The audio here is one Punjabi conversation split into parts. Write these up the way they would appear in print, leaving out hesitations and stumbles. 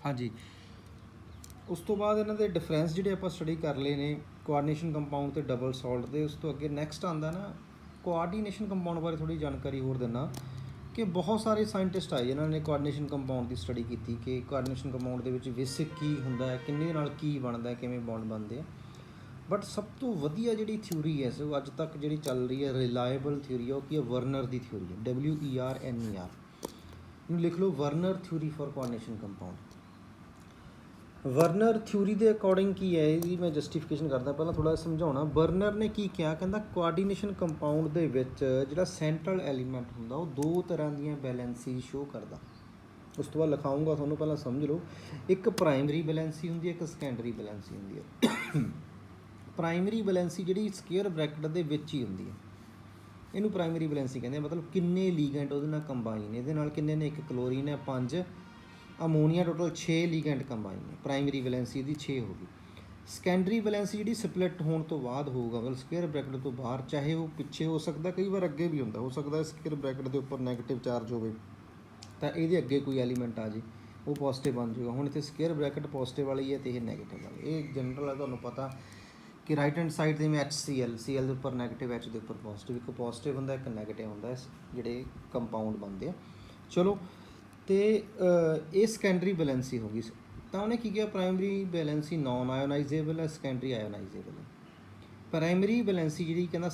हाँ जी। ਉਸ ਤੋਂ ਬਾਅਦ ਇਹਨਾਂ ਦੇ ਡਿਫਰੈਂਸ ਜਿਹੜੇ ਆਪਾਂ ਸਟੱਡੀ ਕਰ ਲਏ ਨੇ ਕੋਆਰਡੀਨੇਸ਼ਨ ਕੰਪਾਊਂਡ ਤੇ ਡਬਲ ਸਾਲਟ ਦੇ। ਉਸ ਤੋਂ ਅੱਗੇ ਨੈਕਸਟ ਆਉਂਦਾ ਨਾ ਕੋਆਰਡੀਨੇਸ਼ਨ ਕੰਪਾਊਂਡ ਬਾਰੇ ਥੋੜ੍ਹੀ ਜਾਣਕਾਰੀ ਹੋਰ ਦਿੰਦਾ ਕਿ ਬਹੁਤ ਸਾਰੇ ਸਾਇੰਟਿਸਟ ਆਏ ਜਿਨ੍ਹਾਂ ਨੇ ਕੋਆਰਡੀਨੇਸ਼ਨ ਕੰਪਾਊਂਡ ਦੀ ਸਟੱਡੀ ਕੀਤੀ ਕਿ ਕੋਆਰਡੀਨੇਸ਼ਨ ਕੰਪਾਊਂਡ ਦੇ ਵਿੱਚ ਬੇਸਿਕ ਕੀ ਹੁੰਦਾ ਹੈ, ਕਿੰਨੇ ਨਾਲ ਕੀ ਬਣਦਾ, ਕਿਵੇਂ ਬੌਂਡ ਬਣਦੇ ਆ। ਬਟ ਸਭ ਤੋਂ ਵਧੀਆ ਜਿਹੜੀ ਥਿਊਰੀ ਹੈ ਸੋ ਅੱਜ ਤੱਕ ਜਿਹੜੀ ਚੱਲ ਰਹੀ ਹੈ ਰਿਲਾਇਬਲ ਥਿਊਰੀ ਹੈ ਉਹ ਕੀ ਹੈ, ਵਰਨਰ ਦੀ ਥਿਊਰੀ ਹੈ, WERNER। ਇਹਨੂੰ ਲਿਖ ਲਓ, Werner theory for coordination compound. Werner theory ਦੇ ਅਕੋਰਡਿੰਗ ਕੀ ਹੈ, ਇਹਦੀ ਮੈਂ ਜਸਟੀਫਿਕੇਸ਼ਨ ਕਰਦਾ, ਪਹਿਲਾਂ ਥੋੜ੍ਹਾ ਸਮਝਾਉਣਾ। ਵਰਨਰ ਨੇ ਕੀ ਕਿਹਾ, ਕਹਿੰਦਾ ਕੋਆਰਡੀਨੇਸ਼ਨ ਕੰਪਾਊਂਡ ਦੇ ਵਿੱਚ ਜਿਹੜਾ ਸੈਂਟਰਲ ਐਲੀਮੈਂਟ ਹੁੰਦਾ ਉਹ ਦੋ ਤਰ੍ਹਾਂ ਦੀਆਂ ਬੈਲੈਂਸੀ ਸ਼ੋਅ ਕਰਦਾ। ਉਸ ਤੋਂ ਬਾਅਦ ਲਿਖਾਊਂਗਾ ਤੁਹਾਨੂੰ, ਪਹਿਲਾਂ ਸਮਝ ਲਓ। ਇੱਕ ਪ੍ਰਾਇਮਰੀ ਬੈਲੈਂਸੀ ਹੁੰਦੀ ਹੈ, ਇੱਕ ਸੈਕੰਡਰੀ ਬੈਲੈਂਸੀ ਹੁੰਦੀ ਹੈ। ਪ੍ਰਾਇਮਰੀ ਬੈਲੈਂਸੀ ਜਿਹੜੀ ਸਕੁਏਅਰ ਬ੍ਰੈਕਟ ਦੇ ਵਿੱਚ ਹੀ ਹੁੰਦੀ ਹੈ, ਇਹਨੂੰ ਪ੍ਰਾਇਮਰੀ ਬੈਲੈਂਸੀ ਕਹਿੰਦੇ ਆ। ਮਤਲਬ ਕਿੰਨੇ ਲੀਗੈਂਡ ਉਹਦੇ ਨਾਲ ਕੰਬਾਈਨ, ਇਹਦੇ ਨਾਲ ਕਿੰਨੇ ਨੇ, ਇੱਕ ਕਲੋਰੀਨ ਹੈ, 5 ਅਮੋਨੀਆ, ਟੋਟਲ 6 ਲੀਗੈਂਡ ਕੰਬਾਈਨ ਨੇ। ਪ੍ਰਾਇਮਰੀ ਵੈਲੈਂਸੀ ਇਹਦੀ 6 ਹੋ ਗਈ। ਸੈਕੰਡਰੀ ਵੈਲੈਂਸੀ ਜਿਹੜੀ ਸਪਲਿਟ ਹੋਣ ਤੋਂ ਬਾਅਦ ਹੋਊਗਾ, ਮਤਲਬ ਸਕੁਏਅਰ ਬ੍ਰੈਕਟ ਤੋਂ ਬਾਹਰ, ਚਾਹੇ ਉਹ ਪਿੱਛੇ ਹੋ ਸਕਦਾ, ਕਈ ਵਾਰ ਅੱਗੇ ਵੀ ਹੁੰਦਾ, ਹੋ ਸਕਦਾ ਸਕੁਏਅਰ ਬ੍ਰੈਕਟ ਦੇ ਉੱਪਰ ਨੈਗੇਟਿਵ ਚਾਰਜ ਹੋਵੇ ਤਾਂ ਇਹਦੇ ਅੱਗੇ ਕੋਈ ਐਲੀਮੈਂਟ ਆ ਜੇ, ਉਹ ਪੋਜ਼ੀਟਿਵ ਬਣ ਜਾਊਗਾ। ਹੁਣ ਇੱਥੇ ਸਕੁਏਅਰ ਬ੍ਰੈਕਟ ਪੋਜ਼ੀਟਿਵ ਵਾਲੀ ਹੈ ਅਤੇ ਇਹ ਨੈਗੇਟਿਵ ਵਾਲੀ। ਇਹ ਜਨਰਲ ਹੈ, ਤੁਹਾਨੂੰ ਪਤਾ ਕਿ ਰਾਈਟ ਹੈਂਡ ਸਾਈਡ ਜਿਵੇਂ HCl ਦੇ ਉੱਪਰ ਨੈਗੇਟਿਵ, H ਦੇ ਉੱਪਰ ਪੋਜ਼ੀਟਿਵ, ਇੱਕ ਪੋਜ਼ੀਟਿਵ ਹੁੰਦਾ, ਇੱਕ ਨੈਗੇਟਿਵ ਹੁੰਦਾ, ਜਿਹੜੇ ਕੰਪਾਊਂਡ ਬਣਦੇ ਆ। ਚਲੋ, ਅਤੇ ਇਹ ਸੈਕੰਡਰੀ ਬੈਲੈਂਸੀ ਹੋ ਗਈ। ਤਾਂ ਉਹਨੇ ਕੀ ਕਿਹਾ, ਪ੍ਰਾਇਮਰੀ ਬੈਲੈਂਸੀ ਨੋਨ ਆਇਓਨਾਈਜ਼ੇਬਲ ਹੈ, ਸੈਕੰਡਰੀ ਆਇਓਨਾਈਜ਼ੇਬਲ ਹੈ। ਪ੍ਰਾਇਮਰੀ ਬੈਲੈਂਸੀ ਜਿਹੜੀ ਕਹਿੰਦਾ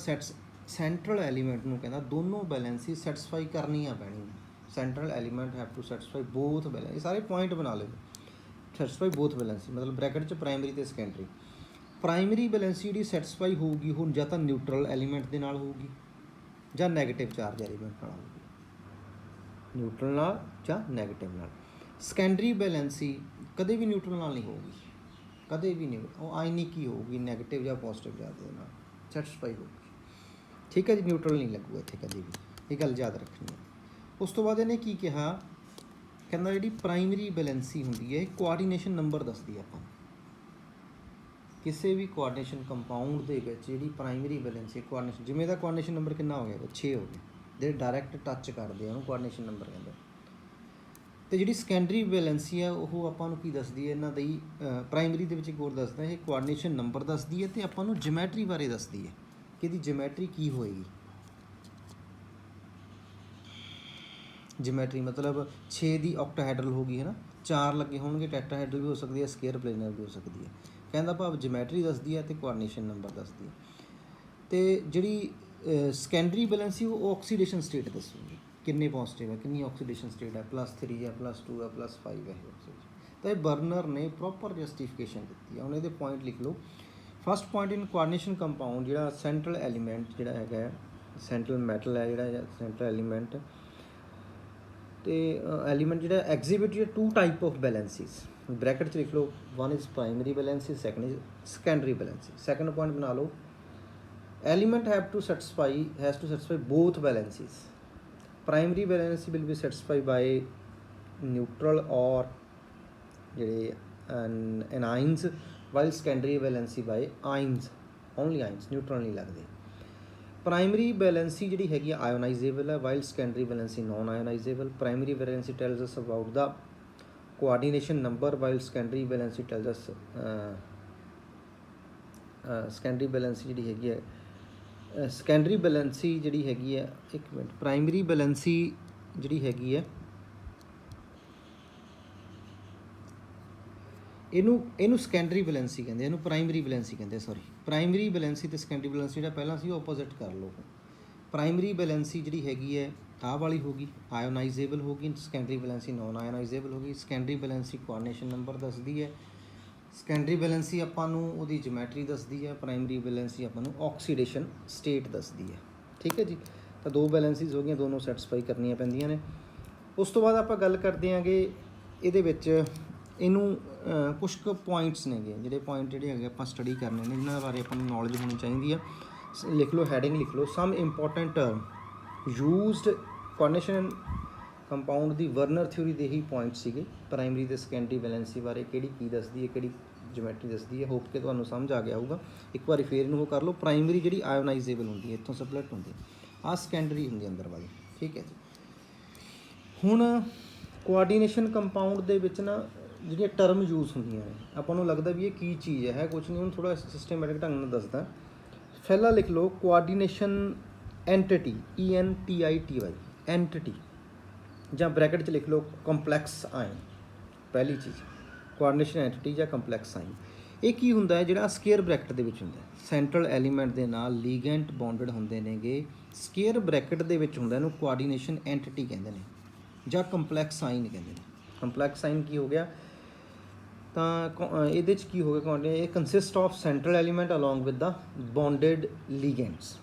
ਸੈਂਟਰਲ ਐਲੀਮੈਂਟ ਨੂੰ ਕਹਿੰਦਾ ਦੋਨੋਂ ਬੈਲੈਂਸੀ ਸੈਟਿਸਫਾਈ ਕਰਨੀਆਂ ਪੈਣੀਆਂ। Central element have to satisfy both balance. ਇਹ ਸਾਰੇ ਪੁਆਇੰਟ ਬਣਾ ਲਓ, ਸੈਟਿਸਫਾਈ ਬੋਥ ਬੈਲੈਂਸੀ, ਮਤਲਬ ਬ੍ਰੈਕਟ 'ਚ ਪ੍ਰਾਇਮਰੀ ਅਤੇ ਸੈਕੰਡਰੀ। ਪ੍ਰਾਇਮਰੀ ਬੈਲੈਂਸੀ ਜਿਹੜੀ ਸੈਟਿਸਫਾਈ ਹੋਊਗੀ ਹੁਣ ਜਾਂ ਤਾਂ ਨਿਊਟਰਲ ਐਲੀਮੈਂਟ ਦੇ ਨਾਲ ਹੋਊਗੀ ਜਾਂ ਨੈਗੇਟਿਵ ਚਾਰਜ ਐਲੀਮੈਂਟ ਨਾਲ ਹੋਊਗੀ, ਨਿਊਟਰਲ ਨਾਲ ਜਾਂ ਨੈਗੇਟਿਵ ਨਾਲ। ਸੈਕੰਡਰੀ ਬੈਲੈਂਸੀ ਕਦੇ ਵੀ ਨਿਊਟਰਲ ਨਾਲ ਨਹੀਂ ਹੋਊਗੀ, ਕਦੇ ਵੀ ਨਹੀਂ, ਉਹ ਆਇਨਿਕ ਹੀ ਹੋਊਗੀ, ਨੈਗੇਟਿਵ ਜਾਂ ਪੋਜ਼ੀਟਿਵ ਚਾਰਜ ਦੇ ਨਾਲ ਸੈਟਿਸਫਾਈ ਹੋਊਗੀ। ਠੀਕ ਹੈ ਜੀ, ਨਿਊਟਰਲ ਨਹੀਂ ਲੱਗੂਗਾ ਇੱਥੇ ਕਦੇ ਵੀ, ਇਹ ਗੱਲ ਯਾਦ ਰੱਖਣੀ ਹੈ। ਉਸ ਤੋਂ ਬਾਅਦ ਇਹਨੇ ਕੀ ਕਿਹਾ, ਕਹਿੰਦਾ ਜਿਹੜੀ ਪ੍ਰਾਇਮਰੀ ਬੈਲੈਂਸੀ ਹੁੰਦੀ ਹੈ ਇਹ ਕੋਆਰਡੀਨੇਸ਼ਨ ਨੰਬਰ ਦੱਸਦੀ ਹੈ ਆਪਾਂ ਨੂੰ। ਕਿਸੇ ਵੀ ਕੋਆਰਡੀਨੇਸ਼ਨ ਕੰਪਾਊਂਡ ਦੇ ਵਿੱਚ ਜਿਹੜੀ ਪ੍ਰਾਇਮਰੀ ਬੈਲੈਂਸੀ ਕੋਆਰਡੀਨੇਸ਼ਨ, ਜਿਵੇਂ ਦਾ ਕੋਆਰਡੀਨੇਸ਼ਨ ਨੰਬਰ ਕਿੰਨਾ ਹੋ ਗਿਆ, 6 ਹੋ ਗਿਆ, ਜਿਹੜੇ ਡਾਇਰੈਕਟ ਟੱਚ ਕਰਦੇ ਆ ਉਹਨੂੰ ਕੋਆਰਡੀਨੇਸ਼ਨ ਨੰਬਰ ਕਹਿੰਦੇ। ਅਤੇ ਜਿਹੜੀ ਸੈਕੰਡਰੀ ਬੈਲੈਂਸੀ ਹੈ ਉਹ ਆਪਾਂ ਨੂੰ ਕੀ ਦੱਸਦੀ ਹੈ, ਇਹਨਾਂ ਦੀ ਪ੍ਰਾਇਮਰੀ ਦੇ ਵਿੱਚ ਇੱਕ ਹੋਰ ਦੱਸਦਾ, ਇਹ ਕੋਆਰਡੀਨੇਸ਼ਨ ਨੰਬਰ ਦੱਸਦੀ ਹੈ ਅਤੇ ਆਪਾਂ ਨੂੰ ਜਿਓਮੈਟਰੀ ਬਾਰੇ ਦੱਸਦੀ ਹੈ ਕਿ ਇਹਦੀ ਜਿਓਮੈਟਰੀ ਕੀ ਹੋਏਗੀ। ਜਿਓਮੈਟਰੀ ਮਤਲਬ 6 ਦੀ ਔਕਟਾਹੈਡਰਲ ਹੋ ਗਈ ਹੈ ਨਾ, 4 ਲੱਗੇ ਹੋਣਗੇ, ਟੈਟਰਾਹੈਡਰਲ ਵੀ ਹੋ ਸਕਦੀ ਹੈ, ਸਕੁਏਅਰ ਪਲੇਨਰ ਵੀ ਹੋ ਸਕਦੀ ਹੈ। ਕਹਿੰਦਾ ਭਾਵ ਜਿਓਮੈਟਰੀ ਦੱਸਦੀ ਹੈ ਅਤੇ ਕੋਆਰਡੀਨੇਸ਼ਨ ਨੰਬਰ ਦੱਸਦੀ ਹੈ। ਅਤੇ ਜਿਹੜੀ ਸੈਕੰਡਰੀ ਬੈਲੈਂਸੀ ਉਹ ਆਕਸੀਡੇਸ਼ਨ ਸਟੇਟ ਦੱਸੂਗੀ, ਕਿੰਨੇ ਪੋਜ਼ੀਟਿਵ ਹੈ, ਕਿੰਨੀ ਆਕਸੀਡੇਸ਼ਨ ਸਟੇਟ ਹੈ, +3 ਹੈ, +2 ਹੈ, +5 ਹੈ ਆਕਸੀਡੇਸ਼ਨ। ਤਾਂ ਇਹ ਬਰਨਰ ਨੇ ਪ੍ਰੋਪਰ ਜਸਟੀਫਿਕੇਸ਼ਨ ਦਿੱਤੀ ਹੈ। ਹੁਣ ਇਹਦੇ ਪੁਆਇੰਟ ਲਿਖ ਲਓ। First point, in coordination compound ਜਿਹੜਾ ਸੈਂਟਰਲ ਐਲੀਮੈਂਟ ਜਿਹੜਾ ਹੈਗਾ, ਸੈਂਟਰਲ ਮੈਟਲ ਹੈ ਜਿਹੜਾ ਸੈਂਟਰਲ ਐਲੀਮੈਂਟ, ਅਤੇ ਐਲੀਮੈਂਟ ਜਿਹੜਾ exhibit 2 type of valencies, bracket 'ਚ ਲਿਖ ਲਓ, 1 is primary valency, second is secondary valency. Second point ਬਣਾ ਲਓ, element has to satisfy both balances. Primary valence will be satisfied by neutral or anions, while secondary valence by ions, only ions, neutral नहीं लगते। Primary valence ਜਿਹੜੀ ਹੈਗੀ ionizable ਹੈ, while secondary valence non ionizable। Primary valence tells us about the coordination number, while secondary valence tells us secondary valence ਜਿਹੜੀ ਹੈਗੀ ਹੈ, ਸੈਕੰਡਰੀ ਬੈਲੈਂਸੀ ਜਿਹੜੀ ਹੈਗੀ ਹੈ, ਇੱਕ ਮਿੰਟ, ਪ੍ਰਾਇਮਰੀ ਬੈਲੈਂਸੀ ਜਿਹੜੀ ਹੈਗੀ ਹੈ ਇਹਨੂੰ ਸੈਕੰਡਰੀ ਬੈਲੈਂਸੀ ਕਹਿੰਦੇ, ਇਹਨੂੰ ਪ੍ਰਾਇਮਰੀ ਬੈਲੈਂਸੀ ਕਹਿੰਦੇ, ਸੌਰੀ। ਪ੍ਰਾਇਮਰੀ ਬੈਲੈਂਸੀ ਅਤੇ ਸੈਕੰਡਰੀ ਬੈਲੈਂਸੀ ਜਿਹੜਾ ਪਹਿਲਾਂ ਸੀ ਉਹ ਆਪੋਜ਼ਿਟ ਕਰ ਲਓ। ਪ੍ਰਾਇਮਰੀ ਬੈਲੈਂਸੀ ਜਿਹੜੀ ਹੈਗੀ ਹੈ ਆਹ ਵਾਲੀ ਹੋ ਗਈ, ਆਇਓਨਾਈਜ਼ੇਬਲ ਹੋ ਗਈ। ਸੈਕੰਡਰੀ ਬੈਲੈਂਸੀ ਨੋਨ ਆਇਓਨਾਈਜ਼ੇਬਲ ਹੋ ਗਈ। ਸੈਕੰਡਰੀ ਬੈਲੈਂਸੀ ਕੋਆਰਡੀਨੇਸ਼ਨ ਨੰਬਰ ਦੱਸਦੀ ਹੈ। ਸੈਕੰਡਰੀ ਬੈਲੈਂਸੀ ਆਪਾਂ ਨੂੰ ਉਹਦੀ ਜਿਓਮੈਟਰੀ ਦੱਸਦੀ ਹੈ। ਪ੍ਰਾਇਮਰੀ ਬੈਲੈਂਸੀ ਆਪਾਂ ਨੂੰ ਆਕਸੀਡੇਸ਼ਨ ਸਟੇਟ ਦੱਸਦੀ ਹੈ। ਠੀਕ ਹੈ ਜੀ, ਤਾਂ ਦੋ ਬੈਲੈਂਸਿਸ ਹੋ ਗਈਆਂ, ਦੋਨੋਂ ਸੈਟਿਸਫਾਈ ਕਰਨੀਆਂ ਪੈਂਦੀਆਂ ਨੇ। ਉਸ ਤੋਂ ਬਾਅਦ ਆਪਾਂ ਗੱਲ ਕਰਦੇ ਹਾਂਗੇ ਇਹਦੇ ਵਿੱਚ ਇਹਨੂੰ ਕੁਛ ਕੁ ਪੁਆਇੰਟਸ ਨੇਗੇ, ਜਿਹੜੇ ਪੁਆਇੰਟ ਜਿਹੜੇ ਹੈਗੇ ਆਪਾਂ ਸਟੱਡੀ ਕਰਨੇ ਨੇ, ਜਿਹਨਾਂ ਬਾਰੇ ਆਪਾਂ ਨੂੰ ਨੌਲੇਜ ਹੋਣੀ ਚਾਹੀਦੀ ਆ। ਲਿਖ ਲਓ, ਹੈਡਿੰਗ ਲਿਖ ਲਓ, some important term used coordination compound ਦੀ ਵਰਨਰ ਥਿਊਰੀ ਦੇ ਹੀ ਪੁਆਇੰਟ ਸੀਗੇ। ਪ੍ਰਾਇਮਰੀ ਅਤੇ ਸੈਕੰਡਰੀ ਬੈਲੈਂਸੀ ਬਾਰੇ ਕਿਹੜੀ ਕੀ ਦੱਸਦੀ ਹੈ, ਕਿਹੜੀ ਜਿਓਮੈਟਰੀ ਦੱਸਦੀ ਹੈ। ਹੋਪ ਕਿ ਤੁਹਾਨੂੰ ਸਮਝ ਆ ਗਿਆ ਹੋਊਗਾ। ਇੱਕ ਵਾਰੀ ਫੇਰ ਇਹਨੂੰ ਉਹ ਕਰ ਲਓ। ਪ੍ਰਾਇਮਰੀ ਜਿਹੜੀ ਆਇਓਨਾਈਜ਼ੇਬਲ ਹੁੰਦੀ ਹੈ, ਇੱਥੋਂ ਸਪਲਿਟ ਹੁੰਦੀ, ਆਹ ਸੈਕੰਡਰੀ ਹੁੰਦੀ ਅੰਦਰ ਵਾਲੀ। ਠੀਕ ਹੈ ਜੀ। ਹੁਣ ਕੋਆਰਡੀਨੇਸ਼ਨ ਕੰਪਾਊਂਡ ਦੇ ਵਿੱਚ ਨਾ ਜਿਹੜੀਆਂ ਟਰਮ ਯੂਜ਼ ਹੁੰਦੀਆਂ ਨੇ ਆਪਾਂ ਨੂੰ ਲੱਗਦਾ ਵੀ ਇਹ ਕੀ ਚੀਜ਼ ਹੈ ਕੁਝ ਨਹੀਂ, ਹੁਣ ਥੋੜ੍ਹਾ ਸਿਸਟਮੈਟਿਕ ਢੰਗ ਨਾਲ ਦੱਸਦਾ। ਪਹਿਲਾਂ ਲਿਖ ਲਓ ਕੋਆਰਡੀਨੇਸ਼ਨ ਐਂਟਿਟੀ, ENTITY ਐਂਟਿਟੀ, ਜਾਂ ਬ੍ਰੈਕਟ 'ਚ ਲਿਖ ਲਓ ਕੰਪਲੈਕਸ ਆਇਨ। ਪਹਿਲੀ ਚੀਜ਼ ਕੋਆਰਡੀਨੇਸ਼ਨ ਐਂਟਿਟੀ ਜਾਂ ਕੰਪਲੈਕਸ ਆਇਨ। ਇਹ ਕੀ ਹੁੰਦਾ ਹੈ, ਜਿਹੜਾ ਸਕੇਅਰ ਬ੍ਰੈਕਟ ਦੇ ਵਿੱਚ ਹੁੰਦਾ, ਸੈਂਟਰਲ ਐਲੀਮੈਂਟ ਦੇ ਨਾਲ ਲੀਗੈਂਟ ਬੌਂਡਡ ਹੁੰਦੇ ਨੇਗੇ, ਸਕੇਅਰ ਬ੍ਰੈਕਟ ਦੇ ਵਿੱਚ ਹੁੰਦਾ, ਇਹਨੂੰ ਕੋਆਰਡੀਨੇਸ਼ਨ ਐਂਟਿਟੀ ਕਹਿੰਦੇ ਨੇ ਜਾਂ ਕੰਪਲੈਕਸ ਆਇਨ ਕਹਿੰਦੇ ਨੇ। ਕੰਪਲੈਕਸ ਆਇਨ ਕੀ ਹੋ ਗਿਆ, ਤਾਂ ਇਹਦੇ 'ਚ ਕੀ ਹੋ ਗਿਆ, ਇਹ consist of central element along with the bonded ligands,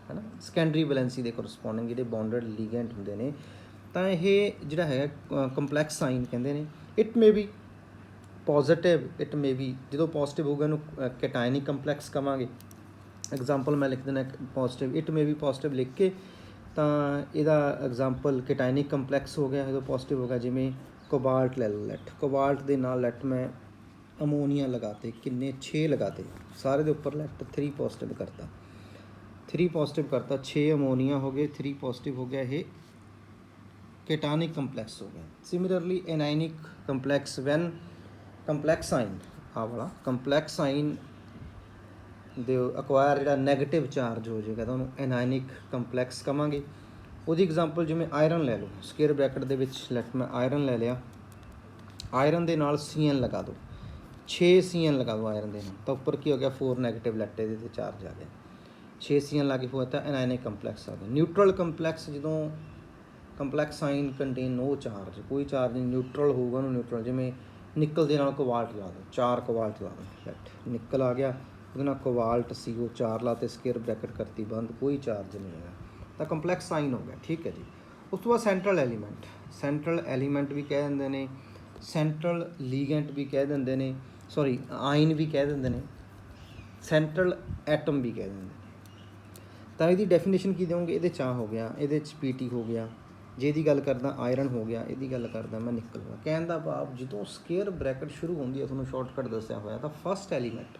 ਹੈ ਨਾ, ਸੈਕੰਡਰੀ ਵੈਲੈਂਸੀ ਦੇ ਕੋਰਸਪੋਂਡਿੰਗ ਜਿਹੜੇ ਬੌਂਡਡ ਲੀਗੈਂਟ ਹੁੰਦੇ ਨੇ, ਤਾਂ ਇਹ ਜਿਹੜਾ ਹੈਗਾ ਕੰਪਲੈਕਸ ਆਇਨ ਕਹਿੰਦੇ ਨੇ। It may be positive, it may be, ਜਦੋਂ ਪੋਜ਼ੀਟਿਵ ਹੋਊਗਾ ਇਹਨੂੰ ਕੈਟਾਇਨਿਕ ਕੰਪਲੈਕਸ ਕਵਾਂਗੇ। ਐਗਜ਼ਾਮਪਲ ਮੈਂ ਲਿਖ ਦਿੰਦਾ positive, it may be positive ਲਿਖ ਕੇ, ਤਾਂ ਇਹਦਾ ਐਗਜ਼ਾਮਪਲ ਕੈਟਾਇਨਿਕ ਕੰਪਲੈਕਸ ਹੋ ਗਿਆ ਜਦੋਂ ਪੋਜ਼ੀਟਿਵ ਹੋ ਗਿਆ। ਜਿਵੇਂ ਕੋਬਾਲਟ ਲੈ ਲਓ, ਲੈਟ, ਕੋਬਾਲਟ ਦੇ ਨਾਲ ਲੈਟ ਮੈਂ ਅਮੋਨੀਆ ਲਗਾਤੇ, ਕਿੰਨੇ 6 ਲਗਾਤੇ, ਸਾਰੇ ਦੇ ਉੱਪਰ ਲੈਟ 3 ਪੋਜ਼ੀਟਿਵ ਕਰਤਾ, 3 ਪੋਜ਼ੀਟਿਵ ਕਰਤਾ, 6 ਅਮੋਨੀਆ ਹੋ ਗਏ, 3 ਪੋਜ਼ੀਟਿਵ ਹੋ ਗਿਆ, ਇਹ ਕੈਟਾਇਨਿਕ ਕੰਪਲੈਕਸ ਹੋ ਗਿਆ। Similarly anionic complex, when complex ion, ਆਹ ਵਾਲਾ ਕੰਪਲੈਕਸ ਆਇਨ ਦੇ ਅਕਵਾਇਰ ਜਿਹੜਾ ਨੈਗੇਟਿਵ ਚਾਰਜ ਹੋ ਜਾਏਗਾ ਤਾਂ ਉਹਨੂੰ ਐਨਾਇਨਿਕ ਕੰਪਲੈਕਸ ਕਵਾਂਗੇ। ਉਹਦੀ ਐਗਜ਼ਾਮਪਲ ਜਿਵੇਂ ਆਇਰਨ ਲੈ ਲਓ, ਸਕੇਅਰ ਬ੍ਰੈਕਟ ਦੇ ਵਿੱਚ ਲੈਟ ਮੈਂ ਆਇਰਨ ਲੈ ਲਿਆ, ਆਇਰਨ ਦੇ ਨਾਲ CN ਲਗਾ ਦਿਓ, 6 CN ਲਗਾ ਦਿਓ ਆਇਰਨ ਦੇ ਨਾਲ, ਤਾਂ ਉੱਪਰ ਕੀ ਹੋ ਗਿਆ 4 ਨੈਗੇਟਿਵ ਲੈਟ ਇਹਦੇ 'ਤੇ ਚਾਰਜ ਆ ਗਿਆ, 6 CN ਲਾ ਕੇ ਹੋਇਆ ਤਾਂ ਐਨਾਇਨਿਕ ਕੰਪਲੈਕਸ ਆ ਗਿਆ। ਨਿਊਟਰਲ ਕੰਪਲੈਕਸ, ਜਦੋਂ ਕੰਪਲੈਕਸ ਆਇਨ ਕੰਟੇਨ ਨੋ ਚਾਰਜ, ਕੋਈ ਚਾਰਜ ਨਹੀਂ, ਨਿਊਟਰਲ ਹੋਊਗਾ ਉਹਨੂੰ ਨਿਊਟਰਲ, ਜਿਵੇਂ ਨਿਕਲ ਦੇ ਨਾਲ ਕੋਬਾਲਟ ਲਾ ਦਿਓ, 4 ਕੋਬਾਲਟ ਲਾ ਦਿਓ, ਲੈਟ ਨਿਕਲ ਆ ਗਿਆ, ਉਹਦੇ ਨਾਲ ਕੋਬਾਲਟ CO 4 ਲਾ ਤੇ ਸਕੇਅਰ ਬ੍ਰੈਕਟ ਕਰਤੀ ਬੰਦ, ਕੋਈ ਚਾਰਜ ਨਹੀਂ ਹੈਗਾ, ਤਾਂ ਕੰਪਲੈਕਸ ਆਇਨ ਹੋ ਗਿਆ। ਠੀਕ ਹੈ ਜੀ। ਉਸ ਤੋਂ ਬਾਅਦ ਸੈਂਟਰਲ ਐਲੀਮੈਂਟ, ਸੈਂਟਰਲ ਐਲੀਮੈਂਟ ਵੀ ਕਹਿ ਦਿੰਦੇ ਨੇ, ਸੈਂਟਰਲ ਲੀਗੈਂਟ ਵੀ ਕਹਿ ਦਿੰਦੇ ਨੇ, ਸੌਰੀ ਆਇਨ ਵੀ ਕਹਿ ਦਿੰਦੇ ਨੇ, ਸੈਂਟਰਲ ਐਟਮ ਵੀ ਕਹਿ ਦਿੰਦੇ ਨੇ। ਤਾਂ ਇਹਦੀ ਡੈਫੀਨੇਸ਼ਨ ਕੀ ਦੇਵਾਂਗੇ, ਇਹਦੇ 'ਚ ਹੋ ਗਿਆ, ਇਹਦੇ 'ਚ PT ਹੋ ਗਿਆ, ਜੇ ਇਹਦੀ ਗੱਲ ਕਰਦਾ ਆਇਰਨ ਹੋ ਗਿਆ, ਇਹਦੀ ਗੱਲ ਕਰਦਾ ਮੈਂ ਨਿਕਲ ਹੋਇਆ। ਕਹਿਣ ਦਾ ਭਾਵ ਜਦੋਂ ਸਕੇਅਰ ਬ੍ਰੈਕਟ ਸ਼ੁਰੂ ਹੁੰਦੀ ਹੈ, ਤੁਹਾਨੂੰ ਸ਼ਾਰਟਕਟ ਦੱਸਿਆ ਹੋਇਆ, ਤਾਂ ਫਸਟ ਐਲੀਮੈਂਟ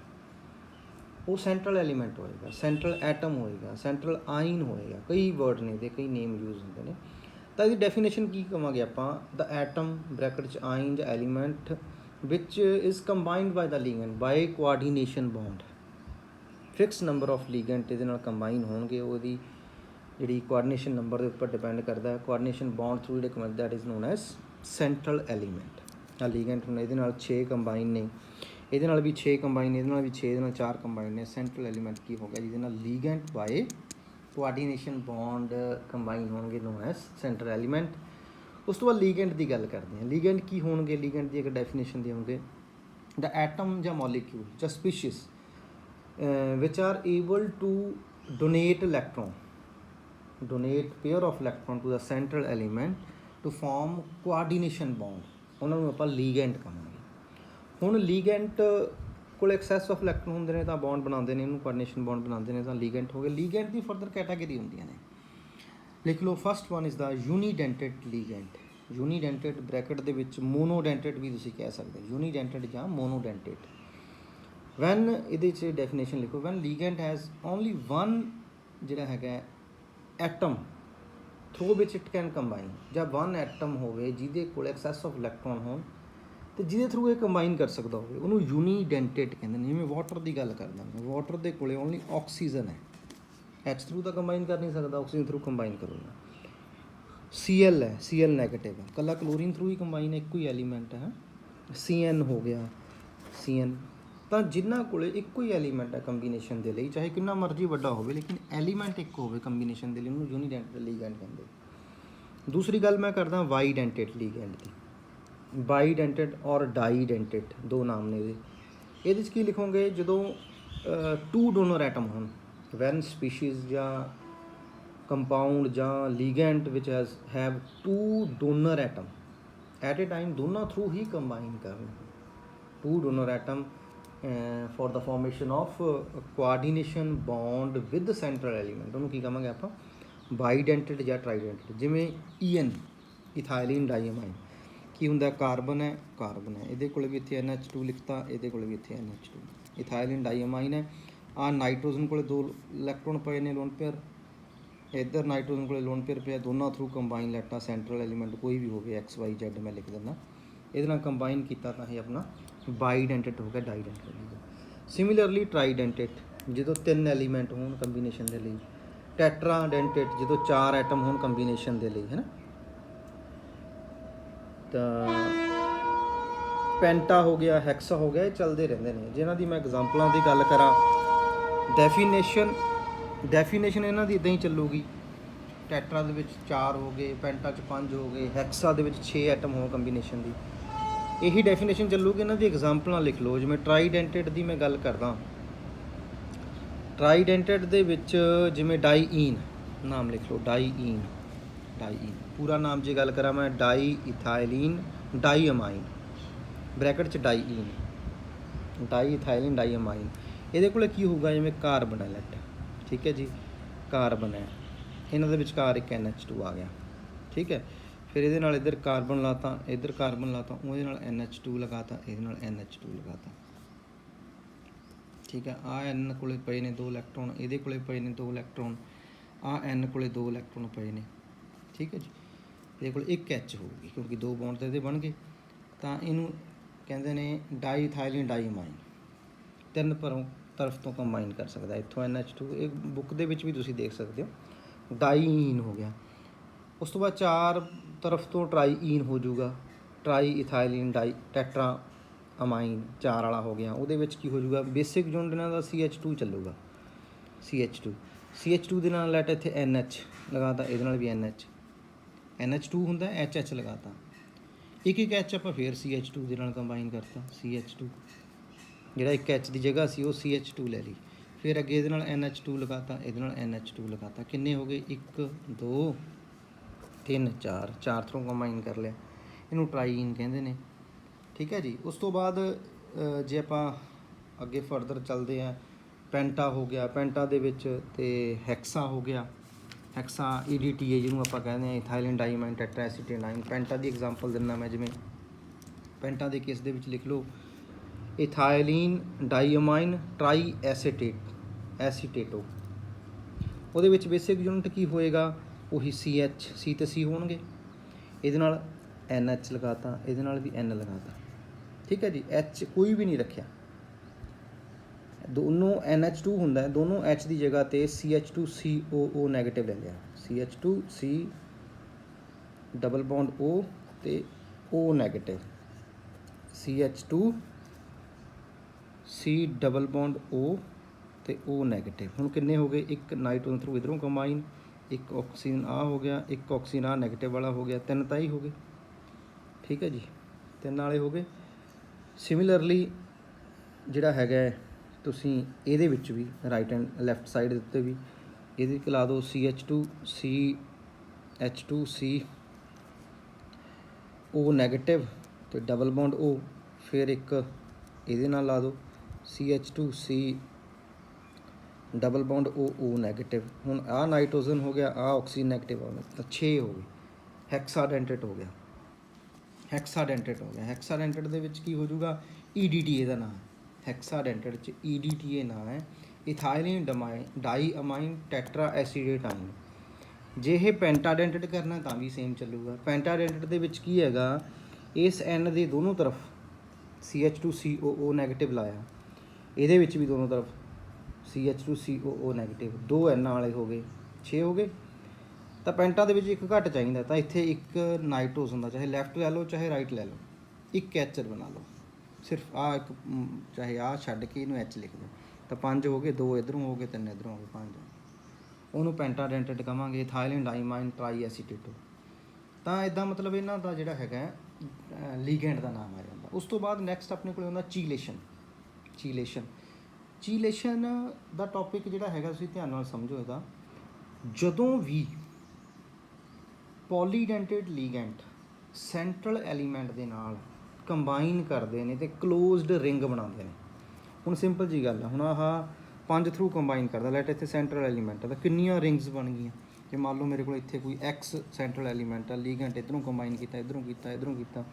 ਉਹ ਸੈਂਟਰਲ ਐਲੀਮੈਂਟ ਹੋਏਗਾ, ਸੈਂਟਰਲ ਐਟਮ ਹੋਏਗਾ, ਸੈਂਟਰਲ ਆਇਨ ਹੋਏਗਾ, ਕਈ ਵਰਡ ਨੇ ਇਹਦੇ, ਕਈ ਨੇਮ ਯੂਜ਼ ਹੁੰਦੇ ਨੇ। ਤਾਂ ਇਹਦੀ ਡੈਫੀਨੇਸ਼ਨ ਕੀ ਕਵਾਂਗੇ ਆਪਾਂ, ਦ ਐਟਮ ਬ੍ਰੈਕਟ 'ਚ ਆਇਨ ਜਾਂ element which is combined by the ligand by coordination bond, fix number of ligand ਇਹਦੇ ਨਾਲ ਕੰਬਾਈਨ ਹੋਣਗੇ, ਉਹਦੀ ਜਿਹੜੀ ਕੋਆਰਡੀਨੇਸ਼ਨ ਨੰਬਰ ਦੇ ਉੱਪਰ ਡਿਪੈਂਡ ਕਰਦਾ ਹੈ। ਕੋਆਰਡੀਨੇਸ਼ਨ ਬੌਂਡ ਥਰੂ ਜਿਹੜੇ combine, that is non as central element. ਆ ਲੀਗੈਂਟ ਹੁਣ ਇਹਦੇ ਨਾਲ 6 ਕੰਬਾਈਨ ਨੇ, ਇਹਦੇ ਨਾਲ ਵੀ 6 ਕੰਬਾਈਨ, ਇਹਦੇ ਨਾਲ ਵੀ 6, ਇਹਦੇ ਨਾਲ 4 ਕੰਬਾਈਨ ਨੇ। ਸੈਂਟਰਲ ਐਲੀਮੈਂਟ ਕੀ ਹੋ ਗਿਆ, ਜਿਹਦੇ ਨਾਲ ਲੀਗੈਂਟ ਬਾਏ ਕੋਆਰਡੀਨੇਸ਼ਨ ਬੌਂਡ ਕੰਬਾਈਨ ਹੋਣਗੇ, ਨੋਨ ਐਜ਼ ਸੈਂਟਰਲ ਐਲੀਮੈਂਟ। ਉਸ ਤੋਂ ਬਾਅਦ ਲੀਗੈਂਟ ਦੀ ਗੱਲ ਕਰਦੇ ਹਾਂ। ਲੀਗੈਂਟ ਕੀ ਹੋਣਗੇ, ਲੀਗੈਂਟ ਦੀ ਇੱਕ ਡੈਫੀਨੇਸ਼ਨ ਦੇਵਾਂਗੇ, ਦ ਐਟਮ ਜਾਂ ਮੋਲੀਕਿਊਲ ਜਾਂ species which are able to donate electron, donate pair of electron to the central element to form coordination bond, ਉਹਨਾਂ ਨੂੰ ਆਪਾਂ ਲੀਗੈਂਟ ਕਹਾਂਗੇ। ਹੁਣ ਲੀਗੈਂਟ ਕੋਲ ਐਕਸੈਸ ਆਫ ਇਲੈਕਟ੍ਰੋਨ ਹੁੰਦੇ ਨੇ ਤਾਂ ਬੌਂਡ ਬਣਾਉਂਦੇ ਨੇ, ਇਹਨੂੰ ਕੋਆਰਡੀਨੇਸ਼ਨ ਬੌਂਡ ਬਣਾਉਂਦੇ ਨੇ, ਤਾਂ ਲੀਗੈਂਟ ਹੋ ਗਏ। ਲੀਗੈਂਟ ਦੀ ਫਰਦਰ ਕੈਟਾਗਰੀ ਹੁੰਦੀਆਂ ਨੇ, ਲਿਖ ਲਓ। First one is the unidentate ligand. Unidentate bracket ਦੇ ਵਿੱਚ ਮੋਨੋਡੈਂਟਡ ਵੀ ਤੁਸੀਂ ਕਹਿ ਸਕਦੇ ਹੋ, ਯੂਨੀਡੈਂਟਡ ਜਾਂ ਮੋਨੋਡੈਂਟਡ। ਵੈਨ ਇਹਦੇ 'ਚ ਡੈਫੀਨੇਸ਼ਨ ਲਿਖੋ, when ligand has only one ਜਿਹੜਾ ਹੈਗਾ atom through which it can combine, ਜਾਂ ਵਨ ਐਟਮ ਹੋਵੇ ਜਿਹਦੇ ਕੋਲ ਐਕਸੈਸ ਆਫ ਇਲੈਕਟ੍ਰੋਨ ਹੋਣ ਅਤੇ ਜਿਹਦੇ ਥਰੂ ਇਹ ਕੰਬਾਈਨ ਕਰ ਸਕਦਾ ਹੋਵੇ, ਉਹਨੂੰ ਯੂਨੀਡੈਂਟਡ ਕਹਿੰਦੇ ਨੇ। ਜਿਵੇਂ ਵਾਟਰ ਦੀ ਗੱਲ ਕਰਦਾ ਮੈਂ, ਵਾਟਰ ਦੇ ਕੋਲ ਓਨਲੀ ਆਕਸੀਜਨ ਹੈ, H ਥਰੂ ਤਾਂ ਕੰਬਾਈਨ ਕਰ ਨਹੀਂ ਸਕਦਾ, ਆਕਸੀਜਨ ਥਰੂ ਕੰਬਾਈਨ ਕਰੂਗਾ। Cl ਹੈ, Cl ਨੈਗੇਟਿਵ ਹੈ, ਇਕੱਲਾ ਕਲੋਰੀਨ ਥਰੂ ਹੀ ਕੰਬਾਈਨ, ਇੱਕੋ ਹੀ ਐਲੀਮੈਂਟ ਹੈ। Cn ਹੋ ਗਿਆ, Cn, ਤਾਂ ਜਿਨ੍ਹਾਂ ਕੋਲ ਇੱਕੋ ਹੀ ਐਲੀਮੈਂਟ ਹੈ ਕੰਬੀਨੇਸ਼ਨ ਦੇ ਲਈ, ਚਾਹੇ ਕਿੰਨਾ ਮਰਜ਼ੀ ਵੱਡਾ ਹੋਵੇ, ਲੇਕਿਨ ਐਲੀਮੈਂਟ ਇੱਕ ਹੋਵੇ ਕੰਬੀਨੇਸ਼ਨ ਦੇ ਲਈ, ਉਹਨੂੰ ਯੂਨੀਡੈਂਟਡ ਲੀਗੈਂਟ ਕਹਿੰਦੇ। ਦੂਸਰੀ ਗੱਲ ਮੈਂ ਕਰਦਾ ਬਾਈਡੈਂਟਡ ਲੀਗੈਂਟ ਦੀ। ਬਾਈਡੈਂਟਡ ਔਰ ਡਾਈਡੈਂਟਡ ਦੋ ਨਾਮ ਨੇ ਇਹਦੇ। ਇਹਦੇ 'ਚ ਕੀ ਲਿਖੋਗੇ, ਜਦੋਂ 2 ਡੋਨਰ ਐਟਮ ਹੋਣ, ਵੈਨ ਸਪੀਸ਼ੀਜ਼ ਜਾਂ ਕੰਪਾਊਂਡ ਜਾਂ ligand which have 2 donor atom at a time, ਦੋਨਾਂ ਥਰੂ ਹੀ ਕੰਬਾਈਨ ਕਰਨ। 2 donor atom for the formation of coordination bond with central element, ਉਹਨੂੰ ਕੀ ਕਹਾਂਗੇ ਆਪਾਂ, ਬਾਈਡੈਂਟਡ ਜਾਂ ਟਰਾਈਡੈਂਟਡ। ਜਿਵੇਂ EN, ਇਥਾਈਲਿਨ ਡਾਈਅਮਾਈਨ, ਕੀ ਹੁੰਦਾ, ਕਾਰਬਨ ਹੈ, ਕਾਰਬਨ ਹੈ, ਇਹਦੇ ਕੋਲ ਵੀ ਇੱਥੇ NH2 ਲਿਖਤਾ, ਇਹਦੇ ਕੋਲ ਵੀ ਇੱਥੇ NH2, ਇਥਾਈਲਿਨ ਡਾਈਅਮਾਈਨ ਹੈ। ਆਹ ਨਾਈਟ੍ਰੋਜਨ ਕੋਲ 2 ਇਲੈਕਟ੍ਰੋਨ ਪਏ ਨੇ, ਲੋਨ ਪੇਅਰ, ਇੱਧਰ ਨਾਈਟ੍ਰੋਜਨ ਕੋਲ ਲੋਨ ਪੇਅਰ ਪਿਆ, ਦੋਨਾਂ ਥਰੂ ਕੰਬਾਈਨ ਲੈਟਾ, ਸੈਂਟਰਲ ਐਲੀਮੈਂਟ ਕੋਈ ਵੀ ਹੋਵੇ, XYZ ਮੈਂ ਲਿਖ ਦਿੰਦਾ, ਇਹਦੇ ਨਾਲ ਕੰਬਾਈਨ ਕੀਤਾ ਤਾਂ ਇਹ ਆਪਣਾ ਬਾਈਡੈਂਟੇਟ ਹੋ ਗਿਆ, ਡਾਈਡੈਂਟੇਟ ਹੋ ਗਿਆ। ਸਿਮਿਲਰਲੀ ਟਰਾਈਡੈਂਟੇਟ ਜਦੋਂ 3 ਐਲੀਮੈਂਟ ਹੋਣ ਕੰਬੀਨੇਸ਼ਨ ਦੇ ਲਈ, ਟੈਟਰਾਡੈਂਟੇਟ ਜਦੋਂ 4 ਐਟਮ ਹੋਣ ਕੰਬੀਨੇਸ਼ਨ ਦੇ ਲਈ, ਹੈ ਨਾ। ਤਾਂ ਪੈਂਟਾ ਹੋ ਗਿਆ, ਹੈਕਸਾ ਹੋ ਗਿਆ, ਇਹ ਚੱਲਦੇ ਰਹਿੰਦੇ ਨੇ। ਜਿਹਨਾਂ ਦੀ ਮੈਂ ਐਗਜ਼ਾਮਪਲਾਂ ਦੀ ਗੱਲ ਕਰਾਂ, ਡੈਫੀਨੇਸ਼ਨ ਇਹਨਾਂ ਦੀ ਇੱਦਾਂ ਹੀ ਚੱਲੂਗੀ। ਟੈਟਰਾ ਦੇ ਵਿੱਚ 4 ਹੋ ਗਏ, ਪੈਂਟਾ 'ਚ 5 ਹੋ ਗਏ, ਹੈਕਸਾ ਦੇ ਵਿੱਚ 6 ਐਟਮ ਹੋਣ ਕੰਬੀਨੇਸ਼ਨ ਦੀ, ਇਹੀ ਡੈਫੀਨੇਸ਼ਨ ਚੱਲੂਗੀ। ਇਹਨਾਂ ਦੀ ਐਗਜ਼ਾਮਪਲਾਂ ਲਿਖ ਲਓ। ਜਿਵੇਂ ਟਰਾਈਡੈਂਟੇਟ ਦੀ ਮੈਂ ਗੱਲ ਕਰਦਾ, ਟਰਾਈਡੈਂਟੇਟ ਦੇ ਵਿੱਚ ਜਿਵੇਂ ਡਾਈਈਨ ਨਾਮ ਲਿਖ ਲਓ, ਡਾਈਈਨ ਪੂਰਾ ਨਾਮ ਜੇ ਗੱਲ ਕਰਾਂ ਮੈਂ, ਡਾਈ ਇਥਾਈਲੀਨ ਡਾਈਅਮਾਈਨ, ਬ੍ਰੈਕਟ 'ਚ ਡਾਈਈਨ, ਡਾਈ ਇਥਾਈਲੀਨ ਡਾਈਅਮਾਈਨ। ਇਹਦੇ ਕੋਲ ਕੀ ਹੋਊਗਾ, ਜਿਵੇਂ ਕਾਰਬਨੈਲਟ, ਠੀਕ ਹੈ ਜੀ, ਕਾਰਬਨ ਹੈ, ਇਹਨਾਂ ਦੇ ਵਿਚਕਾਰ ਇੱਕ NH2 ਆ ਗਿਆ, ਠੀਕ ਹੈ। ਫਿਰ ਇਹਦੇ ਨਾਲ ਇੱਧਰ ਕਾਰਬਨ ਲਾਤਾ, ਇੱਧਰ ਕਾਰਬਨ ਲਾਤਾ, ਉਹਦੇ ਨਾਲ NH2 ਲਗਾਤਾ, ਇਹਦੇ ਨਾਲ NH2 ਲਗਾਤਾ, ਠੀਕ ਹੈ। ਆ N ਕੋਲੇ ਪਏ ਨੇ 2 ਇਲੈਕਟ੍ਰੋਨ, ਇਹਦੇ ਕੋਲੇ ਪਏ ਨੇ 2 ਇਲੈਕਟ੍ਰੋਨ, ਆ N ਕੋਲੇ 2 ਇਲੈਕਟ੍ਰੋਨ ਪਏ ਨੇ, ਠੀਕ ਹੈ ਜੀ। ਇਹਦੇ ਕੋਲ ਇੱਕ H ਹੋਊਗੀ ਕਿਉਂਕਿ 2 ਬੌਂਡ ਤਾਂ ਇਹਦੇ ਬਣ ਗਏ। ਤਾਂ ਇਹਨੂੰ ਕਹਿੰਦੇ ਨੇ ਡਾਈਥਾਈਲੀਨ ਡਾਈਅਮਾਈਨ। 3 ਤਰਫ ਤੋਂ ਕੰਬਾਈਨ ਕਰ ਸਕਦਾ, ਇੱਥੋਂ NH2, ਇਹ ਬੁੱਕ ਦੇ ਵਿੱਚ ਵੀ ਤੁਸੀਂ ਦੇਖ ਸਕਦੇ ਹੋ। ਡਾਈਈਨ ਹੋ ਗਿਆ। ਉਸ ਤੋਂ ਬਾਅਦ 4 ਤਰਫ ਤੋਂ ਟਰਾਈਈਨ ਹੋ ਜਾਊਗਾ, ਟਰਾਈ ਇਥਾਈਲੀਨ ਟੈਟਰਾ ਅਮਾਈਨ 4 ਵਾਲਾ ਹੋ ਗਿਆ। ਉਹਦੇ ਵਿੱਚ ਕੀ ਹੋ ਜਾਊਗਾ, ਬੇਸਿਕ ਯੂਨਿਟ ਇਹਨਾਂ ਦਾ CH2 ਚੱਲੂਗਾ, CH2 ਦੇ ਨਾਲ ਲੈਟ ਇੱਥੇ NH ਲਗਾਤਾ, ਇਹਦੇ ਨਾਲ ਵੀ NH2 ਹੁੰਦਾ, HH ਲਗਾਤਾ, ਇੱਕ H ਆਪਾਂ ਫੇਰ CH2 ਦੇ ਨਾਲ ਕੰਬਾਈਨ ਕਰਤਾ, CH2 ਜਿਹੜਾ ਇੱਕ H ਦੀ ਜਗ੍ਹਾ ਸੀ ਉਹ CH2 ਲੈ ਲਈ। ਫਿਰ ਅੱਗੇ ਇਹਦੇ ਨਾਲ NH2 ਲਗਾਤਾ, ਇਹਦੇ ਨਾਲ NH2 ਲਗਾਤਾ, ਕਿੰਨੇ ਹੋ ਗਏ, 1 2 3 4 ਥਰੋਂ ਕੰਬਾਈਨ ਕਰ ਲਿਆ। ਇਹਨੂੰ ਟਰਾਈਨ ਕਹਿੰਦੇ ਨੇ, ਠੀਕ ਹੈ ਜੀ। ਉਸ ਤੋਂ ਬਾਅਦ ਜੇ ਆਪਾਂ ਅੱਗੇ ਫਰਦਰ ਚੱਲਦੇ ਹਾਂ, ਪੈਂਟਾ ਹੋ ਗਿਆ, ਪੈਂਟਾ ਦੇ ਵਿੱਚ ਤੇ ਹੈਕਸਾ ਹੋ ਗਿਆ, ਹੈਕਸਾ EDTA ਜਿਹਨੂੰ ਆਪਾਂ ਕਹਿੰਦੇ ਹਾਂ, ਇਥਾਈਲੀਨ ਡਾਈਅਮਾਈਨ ਟੈਟਰਾ ਐਸੀਟਾਈਨ। ਪੈਂਟਾ ਦੀ ਐਗਜ਼ਾਮਪਲ ਦਿੰਦਾ ਮੈਂ, ਜਿਵੇਂ ਪੈਂਟਾ ਦੇ ਕੇਸ ਦੇ ਵਿੱਚ ਲਿਖ ਲਓ ਇਥਾਈਲੀਨ ਡਾਈਅਮਾਈਨ ਟਰਾਈ ਐਸੀਟੇਟੋ। ਉਹਦੇ ਵਿੱਚ ਬੇਸਿਕ ਯੂਨਿਟ ਕੀ ਹੋਏਗਾ, ਉਹੀ C ਤੇ C ਹੋਣਗੇ। ਇਹਦੇ ਨਾਲ NH ਲਗਾਤਾ, ਇਹਦੇ ਨਾਲ ਵੀ N ਲਗਾਤਾ, ਠੀਕ ਹੈ ਜੀ। H ਕੋਈ ਵੀ ਨਹੀਂ ਰੱਖਿਆ, ਦੋਨੋਂ NH2 ਹੁੰਦਾ, ਦੋਨੋਂ H ਦੀ ਜਗ੍ਹਾ 'ਤੇ CH2COO ਨੈਗੇਟਿਵ ਲੈ ਲਿਆ, CH2C ਡਬਲ ਬੌਂਡ O ਤੇ O negative, CH2C double bond O ਤੇ O ਨੈਗੇਟਿਵ। ਹੁਣ ਕਿੰਨੇ ਹੋ ਗਏ, ਇੱਕ ਨਾਈਟ੍ਰੋਜਨ ਥਰੂ ਇੱਧਰੋਂ ਕੰਬਾਈਨ, ਇੱਕ ਆਕਸੀਜਨ ਆ ਹੋ ਗਿਆ, ਇੱਕ ਆਕਸੀਜਨ ਆ ਨੈਗੇਟਿਵ ਵਾਲਾ ਹੋ ਗਿਆ, 3 ਤਾਂ ਹੀ ਹੋ ਗਏ, ਠੀਕ ਹੈ ਜੀ, 3 ਵਾਲੇ ਹੋ ਗਏ। ਸਿਮਿਲਰਲੀ ਜਿਹੜਾ ਹੈਗਾ ਤੁਸੀਂ ਇਹਦੇ ਵਿੱਚ ਵੀ ਰਾਈਟ ਐਂਡ ਲੈਫਟ ਸਾਈਡ ਦੇ ਉੱਤੇ ਵੀ ਇਹਦੇ ਲਾ ਦਿਓ CH2C O ਨੈਗੇਟਿਵ ਅਤੇ ਡਬਲ ਬੌਂਡ O, ਫਿਰ ਇੱਕ ਇਹਦੇ ਨਾਲ ਲਾ ਦਿਓ CH2C double bond O negative. ਹੁਣ ਆਹ ਨਾਈਟ੍ਰੋਜਨ ਹੋ ਗਿਆ, ਆਹ ਆਕਸੀਜਨ ਨੈਗੇਟਿਵ ਹੋ ਗਿਆ, ਤਾਂ 6 ਹੋ ਗਏ। ਹੈਕਸਾਡੈਂਟੇਟ ਹੋ ਗਿਆ, ਹੈਕਸਾਡੈਂਟੇਟ ਦੇ ਵਿੱਚ ਕੀ ਹੋ ਜਾਊਗਾ, EDTA ਦਾ ਨਾਮ, ਹੈਕਸਾਡੈਂਟੇਟ 'ਚ EDTA ਨਾਮ ਹੈ, ਇਥਾਈਲੀਨ ਡਾਈਅਮਾਈਨ ਟੈਟਰਾ ਐਸੀਟਾਈਨ। ਜੇ ਇਹ ਪੈਂਟਾਡੈਂਟੇਟ ਕਰਨਾ ਤਾਂ ਵੀ ਸੇਮ ਚੱਲੂਗਾ। ਪੈਂਟਾਡੈਂਟੇਟ ਦੇ ਵਿੱਚ ਕੀ ਹੈਗਾ, ਇਸ N ਦੇ ਦੋਨੋਂ ਤਰਫ CH2COO ਨੈਗੇਟਿਵ ਲਾਇਆ, ਇਹਦੇ ਵਿੱਚ ਵੀ ਦੋਨੋਂ ਤਰਫ CH2COO ਨੈਗੇਟਿਵ, 2 N ਵਾਲੇ ਹੋ ਗਏ, 6 ਹੋ ਗਏ। ਤਾਂ ਪੈਂਟਾ ਦੇ ਵਿੱਚ ਇੱਕ ਘੱਟ ਚਾਹੀਦਾ, ਤਾਂ ਇੱਥੇ ਇੱਕ ਨਾਈਟ੍ਰੋਜਨ ਦਾ, ਚਾਹੇ ਲੈਫਟ ਲੈ ਲਓ ਚਾਹੇ ਰਾਈਟ ਲੈ ਲਓ, ਇੱਕ H ਬਣਾ ਲਓ, ਸਿਰਫ ਆਹ ਇੱਕ, ਚਾਹੇ ਆਹ ਛੱਡ ਕੇ ਇਹਨੂੰ H ਲਿਖ ਦਿਓ, ਤਾਂ 5 ਹੋ ਗਏ, 2 ਇੱਧਰੋਂ ਹੋ ਗਏ, 3 ਇੱਧਰੋਂ ਹੋ ਗਏ, 5। ਉਹਨੂੰ ਪੈਂਟਾਡੈਂਟੇਟ ਕਹਾਂਗੇ, ਇਥਾਈਲੀਨ ਡਾਈਅਮਾਈਨ ਟਰਾਈ ਐਸੀਟੇਟੋ। ਤਾਂ ਇੱਦਾਂ ਮਤਲਬ ਇਹਨਾਂ ਦਾ ਜਿਹੜਾ ਹੈਗਾ ਲੀਗੈਂਡ ਦਾ ਨਾਮ ਆ ਜਾਂਦਾ। ਉਸ ਤੋਂ ਬਾਅਦ ਨੈਕਸਟ ਆਪਣੇ ਕੋਲ ਹੁੰਦਾ ਚੀਲੇਸ਼ਨ ਦਾ ਟੌਪਿਕ ਜਿਹੜਾ ਹੈਗਾ ਤੁਸੀਂ ਧਿਆਨ ਨਾਲ ਸਮਝੋ। ਇਹਦਾ ਜਦੋਂ ਵੀ ਪੋਲੀਡੈਂਟੇਟ ਲੀਗੈਂਟ ਸੈਂਟਰਲ ਐਲੀਮੈਂਟ ਦੇ ਨਾਲ ਕੰਬਾਈਨ ਕਰਦੇ ਨੇ ਤੇ ਕਲੋਜ਼ਡ ਰਿੰਗ ਬਣਾਉਂਦੇ ਨੇ। ਹੁਣ ਸਿੰਪਲ ਜੀ ਗੱਲ ਆ, ਹੁਣ ਆਹ 5 ਥਰੂ ਕੰਬਾਈਨ ਕਰਦਾ, ਲੈਟ ਇੱਥੇ ਸੈਂਟਰਲ ਐਲੀਮੈਂਟ ਆ, ਤਾਂ ਕਿੰਨੀਆਂ ਰਿੰਗਸ ਬਣ ਗਈਆਂ। ਜੇ ਮੰਨ ਲਓ ਮੇਰੇ ਕੋਲ ਇੱਥੇ ਕੋਈ X ਸੈਂਟਰਲ ਐਲੀਮੈਂਟ ਆ, ਲੀਗੈਂਟ ਇੱਧਰੋਂ ਕੰਬਾਈਨ ਕੀਤਾ, ਇੱਧਰੋਂ ਕੀਤਾ,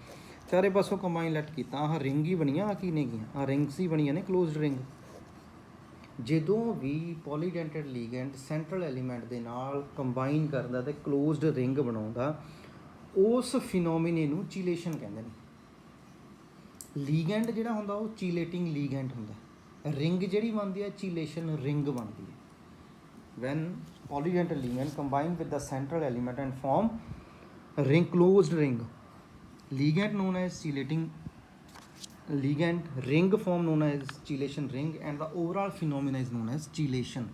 ਚਾਰੇ ਪਾਸੋਂ ਕੰਬਾਈਨ ਲੈਟ ਕੀਤਾ, ਆਹ ਰਿੰਗ ਹੀ ਬਣੀਆਂ। ਆ ਕੀ ਨੇਗੀਆਂ, ਆਹ ਰਿੰਗਸ ਹੀ ਬਣੀਆਂ ਨੇ, ਕਲੋਜ਼ਡ ਰਿੰਗ। ਜਦੋਂ ਵੀ ਪੋਲੀਡੈਂਟੇਟ ਲੀਗੈਂਟ ਸੈਂਟਰਲ ਐਲੀਮੈਂਟ ਦੇ ਨਾਲ ਕੰਬਾਈਨ ਕਰਦਾ ਤੇ ਕਲੋਜ਼ਡ ਰਿੰਗ ਬਣਾਉਂਦਾ, ਉਸ ਫਿਨੋਮੀਨੇ ਨੂੰ ਚੀਲੇਸ਼ਨ ਕਹਿੰਦੇ ਨੇ। ਲੀਗੈਂਡ ਜਿਹੜਾ ਹੁੰਦਾ ਉਹ ਚੀਲੇਟਿੰਗ ਲੀਗੈਂਡ ਹੁੰਦਾ। ਰਿੰਗ ਜਿਹੜੀ ਬਣਦੀ ਹੈ ਚੀਲੇਸ਼ਨ ਰਿੰਗ ਬਣਦੀ ਹੈ। When polydental ligand combine with the central element and form ring closed ring, ligand known as chelating ligand, ring form known as chelation ring, and the overall phenomena is known as chelation.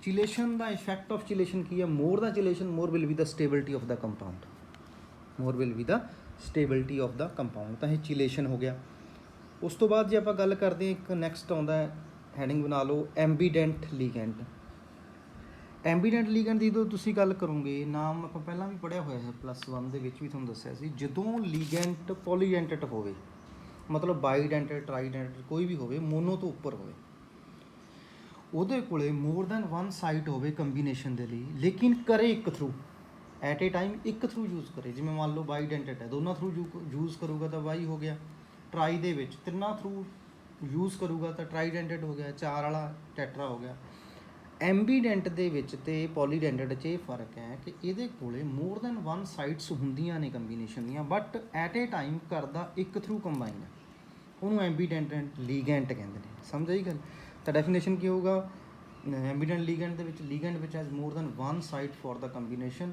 Chelation, the effect of chelation ਕੀ ਹੈ? More the chelation, more will be the stability of the compound, more will be the stability of the compound, ਤਾਂ ਇਹ chelation ਹੋ ਗਿਆ। ਉਸ ਤੋਂ ਬਾਅਦ ਜੇ ਆਪਾਂ ਗੱਲ ਕਰਦੇ ਹਾਂ, ਇੱਕ ਨੈਕਸਟ ਆਉਂਦਾ ਹੈ, ਹੈਡਿੰਗ ਬਣਾ ਲਓ, ਐਂਬੀਡੈਂਟ ਲੀਗੈਂਡ। ਐਂਬੀਡੈਂਟ ਲੀਗੈਂਡ ਦੀ ਜਦੋਂ ਤੁਸੀਂ ਗੱਲ ਕਰੋਗੇ, ਨਾਮ ਆਪਾਂ ਪਹਿਲਾਂ ਵੀ ਪੜ੍ਹਿਆ ਹੋਇਆ ਹੈ +1 ਦੇ ਵਿੱਚ ਵੀ ਤੁਹਾਨੂੰ ਦੱਸਿਆ ਸੀ, ਜਦੋਂ ਲੀਗੈਂਟ ਪੋਲੀਡੈਂਟੇਟ ਹੋਵੇ, ਮਤਲਬ ਬਾਈਡੈਂਟੇਟ, ਟਰਾਈਡੈਂਟੇਟ ਕੋਈ ਵੀ ਹੋਵੇ, ਮੋਨੋ ਤੋਂ ਉੱਪਰ ਹੋਵੇ, ਉਹਦੇ ਕੋਲੇ ਮੋਰ ਦੈਨ 1 ਸਾਈਟ ਹੋਵੇ ਕੰਬੀਨੇਸ਼ਨ ਦੇ ਲਈ, ਲੇਕਿਨ ਕਰੇ ਇੱਕ ਥਰੂ, ਐਟ ਏ ਟਾਈਮ ਇੱਕ ਥਰੂ ਯੂਜ਼ ਕਰੇ। ਜਿਵੇਂ ਮੰਨ ਲਓ ਬਾਈਡੈਂਟੇਟ ਹੈ, ਦੋਨਾਂ ਥਰੂ ਯੂਜ਼ ਕਰੂਗਾ ਤਾਂ ਬਾਈ ਹੋ ਗਿਆ, ਟਰਾਈ ਦੇ ਵਿੱਚ ਤਿੰਨਾਂ ਥਰੂ ਯੂਜ਼ ਕਰੂਗਾ ਤਾਂ ਟਰਾਈਡੈਂਟੇਟ ਹੋ ਗਿਆ, 4 ਵਾਲਾ ਟੈਟਰਾ ਹੋ ਗਿਆ। ਐਂਬੀਡੈਂਟ ਦੇ ਵਿੱਚ ਤੇ ਪੋਲੀਡੈਂਟੇਟ 'ਚ ਇਹ ਫਰਕ ਹੈ ਕਿ ਇਹਦੇ ਕੋਲੇ ਮੋਰ ਦੈਨ 1 ਸਾਈਟਸ ਹੁੰਦੀਆਂ ਨੇ ਕੰਬੀਨੇਸ਼ਨ ਦੀਆਂ, ਬਟ ਐਟ ਏ ਟਾਈਮ ਕਰਦਾ ਇੱਕ ਥਰੂ ਕੰਬਾਈਨ ਹੈ, ਉਹਨੂੰ ਐਂਬੀਡੈਂਟ ਲੀਗੈਂਟ ਕਹਿੰਦੇ ਨੇ। ਸਮਝ ਆਈ ਗੱਲ? ਤਾਂ ਡੈਫੀਨੇਸ਼ਨ ਕੀ ਹੋਊਗਾ ਐਂਬੀਡੈਂਟ ਲੀਗੈਂਟ ਦੇ ਵਿੱਚ? Ligand which has more than 1 site for the combination,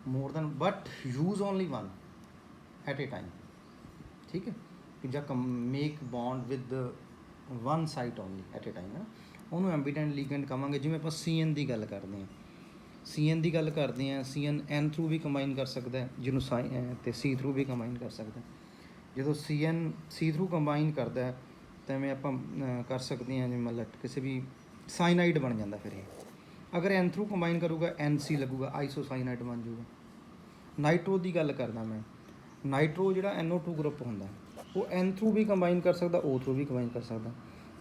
more than but use only 1 at a time. ਠੀਕ ਹੈ, ਕਿ ਜਾਂ make bond with 1 site only at a time, ਉਹਨੂੰ ਐਂਬੀਡੈਂਟ ਲੀਗੈਂਡ ਕਹਾਂਗੇ। ਜਿਵੇਂ ਆਪਾਂ CN ਦੀ ਗੱਲ ਕਰਦੇ ਹਾਂ, CN ਦੀ ਗੱਲ ਕਰਦੇ ਹਾਂ, CN N ਥਰੂ ਵੀ ਕੰਬਾਈਨ ਕਰ ਸਕਦਾ, ਜਿਹਨੂੰ ਤੇ C ਥਰੂ ਵੀ ਕੰਬਾਈਨ ਕਰ ਸਕਦਾ। ਜਦੋਂ CN C ਥਰੂ ਕੰਬਾਈਨ ਕਰਦਾ ਤਾਂ ਐਵੇਂ ਆਪਾਂ ਕਰ ਸਕਦੇ ਹਾਂ, ਜਿਵੇਂ ਮਤਲਬ ਕਿਸੇ ਵੀ ਸਾਈਨਾਈਡ ਬਣ ਜਾਂਦਾ ਫਿਰ ਇਹ। ਅਗਰ N ਥਰੂ ਕੰਬਾਈਨ ਕਰੂਗਾ NC ਲੱਗੂਗਾ, ਆਈਸੋਸਾਈਨਾਈਡ ਬਣ ਜਾਊਗਾ। ਨਾਈਟਰੋ ਦੀ ਗੱਲ ਕਰਦਾ ਮੈਂ, ਨਾਈਟਰੋ ਜਿਹੜਾ NO2 ਗਰੁੱਪ ਹੁੰਦਾ ਉਹ N ਥਰੂ ਵੀ ਕੰਬਾਈਨ ਕਰ ਸਕਦਾ, O ਥਰੂ ਵੀ ਕੰਬਾਈਨ ਕਰ ਸਕਦਾ।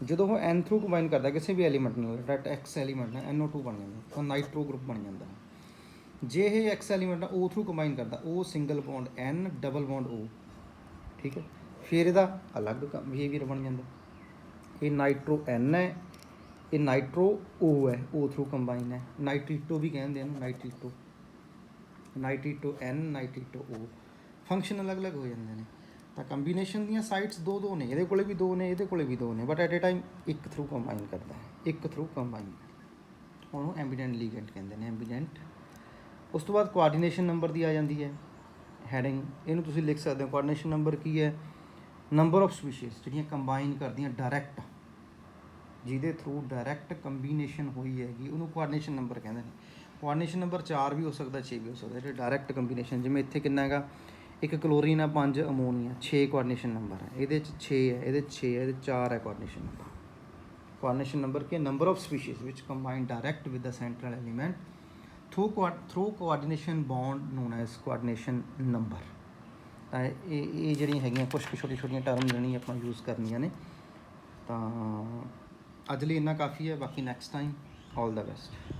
ਜਦੋਂ ਉਹ N ਥਰੂ ਕੰਬਾਈਨ ਕਰਦਾ ਕਿਸੇ ਵੀ ਐਲੀਮੈਂਟ ਨਾਲ, ਡਾਇਰੈਕਟ X ਐਲੀਮੈਂਟ ਨਾਲ, NO2 ਬਣ ਜਾਂਦਾ, ਤਾਂ ਨਾਈਟਰੋ ਗਰੁੱਪ ਬਣ ਜਾਂਦਾ। ਜੇ ਇਹ X ਐਲੀਮੈਂਟ ਨਾਲ O ਥਰੂ ਕੰਬਾਈਨ ਕਰਦਾ, O single bond N, double bond O, ਠੀਕ ਹੈ, ਫਿਰ ਇਹਦਾ ਅਲੱਗ ਬਿਹੇਵੀਅਰ ਬਣ ਜਾਂਦਾ। ਇਹ ਨਾਈਟਰੋ N ਹੈ, ਇਹ ਨਾਈਟਰੋ O ਹੈ, O ਥਰੂ ਕੰਬਾਈਨ ਹੈ। ਨਾਈਟ੍ਰੀਟੋ ਵੀ ਕਹਿੰਦੇ ਹਨ, ਨਾਈਟ੍ਰੀਟੋ, ਨਾਈਟ੍ਰੀਟੋ N, ਨਾਈਟ੍ਰੀਟੋ O, ਫੰਕਸ਼ਨ ਅਲੱਗ-ਅਲੱਗ ਹੋ ਜਾਂਦੇ ਨੇ। ਤਾਂ ਕੰਬੀਨੇਸ਼ਨ ਦੀਆਂ ਸਾਈਟਸ ਦੋ ਨੇ, ਇਹਦੇ ਕੋਲੇ ਵੀ 2 ਨੇ, ਇਹਦੇ ਕੋਲੇ ਵੀ 2 ਨੇ, ਬਟ ਐਟ ਏ ਟਾਈਮ ਇੱਕ ਥਰੂ ਕੰਬਾਈਨ ਕਰਦਾ ਹੈ, ਇੱਕ ਥਰੂ ਕੰਬਾਈਨ, ਉਹਨੂੰ ਐਂਬੀਡੈਂਟ ਲੀਗੈਂਟ ਕਹਿੰਦੇ ਨੇ, ਐਂਬੀਡੈਂਟ। ਉਸ ਤੋਂ ਬਾਅਦ ਕੋਆਰਡੀਨੇਸ਼ਨ ਨੰਬਰ ਦੀ ਆ ਜਾਂਦੀ ਹੈ ਹੈਡਿੰਗ, ਇਹਨੂੰ ਤੁਸੀਂ ਲਿਖ ਸਕਦੇ ਹੋ। ਕੋਆਰਡੀਨੇਸ਼ਨ ਨੰਬਰ ਕੀ ਹੈ? ਨੰਬਰ ਆਫ ਸਪੀਸ਼ੀਜ਼ ਜਿਹੜੀਆਂ ਕੰਬਾਈਨ ਕਰਦੀਆਂ ਡਾਇਰੈਕਟ, ਜਿਹਦੇ ਥਰੂ ਡਾਇਰੈਕਟ ਕੰਬੀਨੇਸ਼ਨ ਹੋਈ ਹੈਗੀ, ਉਹਨੂੰ ਕੋਆਰਡੀਨੇਸ਼ਨ ਨੰਬਰ ਕਹਿੰਦੇ ਨੇ। ਕੋਆਰਡੀਨੇਸ਼ਨ ਨੰਬਰ 4 ਵੀ ਹੋ ਸਕਦਾ, 6 ਵੀ ਹੋ ਸਕਦਾ, ਜਿਹੜੇ ਡਾਇਰੈਕਟ ਕੰਬੀਨੇਸ਼ਨ। ਜਿਵੇਂ ਇੱਥੇ ਕਿੰਨਾ ਹੈਗਾ, ਇੱਕ ਕਲੋਰੀਨ ਆ, 5 ਅਮੋਨੀਆ, 6 ਕੋਆਰਡੀਨੇਸ਼ਨ ਨੰਬਰ ਹੈ, ਇਹਦੇ 'ਚ 6 ਹੈ, ਇਹਦੇ 'ਚ 6 ਹੈ, ਇਹਦੇ 4 ਹੈ ਕੋਆਰਡੀਨੇਸ਼ਨ ਨੰਬਰ। ਕੋਆਰਡੀਨੇਸ਼ਨ ਨੰਬਰ ਕੀ ਹੈ? Number of species which combine direct with the central element through coordination bond known as coordination number. ਤਾਂ ਇਹ ਜਿਹੜੀਆਂ ਹੈਗੀਆਂ ਕੁਛ ਕੁ ਛੋਟੀਆਂ ਟਰਮ ਜਿਹੜੀਆਂ ਆਪਾਂ ਯੂਜ਼ ਕਰਨੀਆਂ ਨੇ। ਤਾਂ ਅੱਜ ਲਈ ਇੰਨਾ ਕਾਫੀ ਹੈ, ਬਾਕੀ ਨੈਕਸਟ ਟਾਈਮ। ਆਲ ਦਾ ਬੈਸਟ।